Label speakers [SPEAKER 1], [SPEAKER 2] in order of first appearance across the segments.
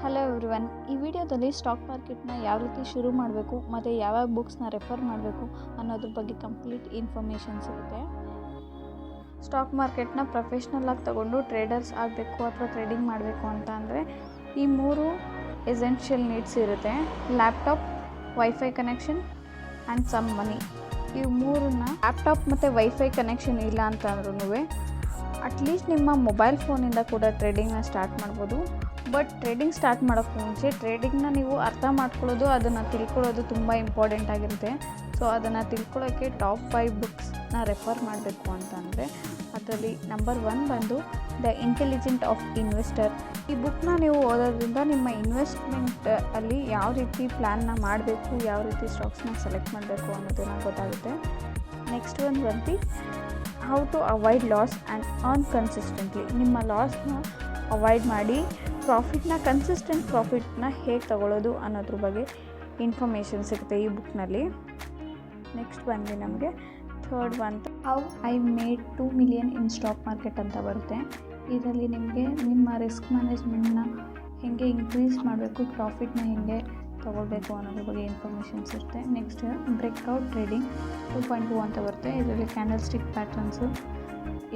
[SPEAKER 1] Hello everyone, ಈ ವಿಡಿಯೋದಲ್ಲಿ stock ಮಾರ್ಕೆಟ್ನ ಯಾವ ರೀತಿ ಶುರು ಮಾಡಬೇಕು ಮತ್ತು ಯಾವ್ಯಾವ ಬುಕ್ಸ್ನ ರೆಫರ್ ಮಾಡಬೇಕು ಅನ್ನೋದ್ರ ಬಗ್ಗೆ ಕಂಪ್ಲೀಟ್ ಇನ್ಫಾರ್ಮೇಷನ್ ಸಿಗುತ್ತೆ. ಸ್ಟಾಕ್ ಮಾರ್ಕೆಟ್ನ ಪ್ರೊಫೆಷ್ನಲ್ ಆಗಿ ತಗೊಂಡು ಟ್ರೇಡರ್ಸ್ ಆಗಬೇಕು ಅಥವಾ ಟ್ರೇಡಿಂಗ್ ಮಾಡಬೇಕು ಅಂತ ಅಂದರೆ ಈ 3 ಎಸೆನ್ಷಿಯಲ್ ನೀಡ್ಸ್ ಇರುತ್ತೆ: laptop, wifi connection and some money. ಇವು ಮೂರನ್ನ ಲ್ಯಾಪ್ಟಾಪ್ ಮತ್ತು ವೈಫೈ ಕನೆಕ್ಷನ್ ಇಲ್ಲ ಅಂತ ಅಂದ್ರೂ ಅಟ್ಲೀಸ್ಟ್ ನಿಮ್ಮ ಮೊಬೈಲ್ ಫೋನಿಂದ ಕೂಡ ಟ್ರೇಡಿಂಗ್ನ ಸ್ಟಾರ್ಟ್ ಮಾಡ್ಬೋದು. ಬಟ್ ಟ್ರೇಡಿಂಗ್ ಸ್ಟಾರ್ಟ್ ಮಾಡೋಕ್ಕೆ ಮುಂಚೆ ಟ್ರೇಡಿಂಗ್ನ ನೀವು ಅರ್ಥ ಮಾಡ್ಕೊಳ್ಳೋದು, ಅದನ್ನು ತಿಳ್ಕೊಳ್ಳೋದು ತುಂಬ ಇಂಪಾರ್ಟೆಂಟ್ ಆಗಿರುತ್ತೆ. ಸೊ ಅದನ್ನು ತಿಳ್ಕೊಳ್ಳೋಕ್ಕೆ ಟಾಪ್ 5 ಬುಕ್ಸ್ನ ರೆಫರ್ ಮಾಡಬೇಕು ಅಂತಂದರೆ ಅದರಲ್ಲಿ ನಂಬರ್ 1 ಬಂದು ದ ಇಂಟೆಲಿಜೆಂಟ್ ಆಫ್ ಇನ್ವೆಸ್ಟರ್. ಈ ಬುಕ್ನ ನೀವು ಓದೋದ್ರಿಂದ ನಿಮ್ಮ ಇನ್ವೆಸ್ಟ್ಮೆಂಟ್ ಅಲ್ಲಿ ಯಾವ ರೀತಿ ಪ್ಲ್ಯಾನ್ನ ಮಾಡಬೇಕು, ಯಾವ ರೀತಿ ಸ್ಟಾಕ್ಸ್ನ ಸೆಲೆಕ್ಟ್ ಮಾಡಬೇಕು ಅನ್ನೋದನ್ನು ಗೊತ್ತಾಗುತ್ತೆ. ನೆಕ್ಸ್ಟ್ ಒಂದು ಬಂದು how to avoid loss and earn consistently. ನಿಮ್ಮ ಲಾಸ್ನ ಅವಾಯ್ಡ್ ಮಾಡಿ ಕನ್ಸಿಸ್ಟೆಂಟ್ ಪ್ರಾಫಿಟ್ನ ಹೇಗೆ ತಗೊಳ್ಳೋದು ಅನ್ನೋದ್ರ ಬಗ್ಗೆ ಇನ್ಫಾರ್ಮೇಷನ್ ಸಿಗುತ್ತೆ ಈ ಬುಕ್ನಲ್ಲಿ. ನೆಕ್ಸ್ಟ್ ಬಂದು ನಮಗೆ ಥರ್ಡ್ ಬಂತು how I made 2 million in stock market ಅಂತ ಬರುತ್ತೆ. ಇದರಲ್ಲಿ ನಿಮಗೆ ನಿಮ್ಮ ರಿಸ್ಕ್ ಮ್ಯಾನೇಜ್ಮೆಂಟ್ನ ಹೇಗೆ ಇನ್ಕ್ರೀಸ್ ಮಾಡಬೇಕು, ಪ್ರಾಫಿಟ್ನ ಹೇಗೆ ತೊಗೊಳ್ಬೇಕು ಅನ್ನೋದ್ರ ಬಗ್ಗೆ ಇನ್ಫಾರ್ಮೇಷನ್ಸ್ ಇರುತ್ತೆ. ನೆಕ್ಸ್ಟ್ ಬ್ರೇಕ್ಔಟ್ ಟ್ರೇಡಿಂಗ್ 2.2 ಅಂತ ಬರುತ್ತೆ. ಇದರಲ್ಲಿ ಕ್ಯಾಂಡಲ್ ಸ್ಟಿಕ್ ಪ್ಯಾಟ್ರನ್ಸು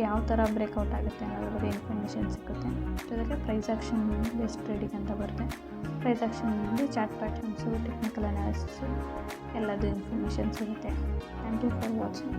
[SPEAKER 1] ಯಾವ ಥರ ಬ್ರೇಕ್ಔಟ್ ಆಗುತ್ತೆ ಅನ್ನೋದ್ರ ಬಗ್ಗೆ ಇನ್ಫಾರ್ಮೇಷನ್ ಸಿಗುತ್ತೆ. ಜೊತೆಗೆ ಪ್ರೈಸ್ ಆ್ಯಕ್ಷನ್ ಬೇಸ್ಡ್ ಟ್ರೇಡಿಂಗ್ ಅಂತ ಬರುತ್ತೆ. ಪ್ರೈಸ್ ಆ್ಯಕ್ಷನ್ನಲ್ಲಿ ಚಾರ್ಟ್ ಪ್ಯಾಟ್ರನ್ಸು, ಟೆಕ್ನಿಕಲ್ ಅನಾಲಿಸಿಸು ಎಲ್ಲದು ಇನ್ಫಾರ್ಮೇಷನ್ ಸಿಗುತ್ತೆ. Thank you for watching.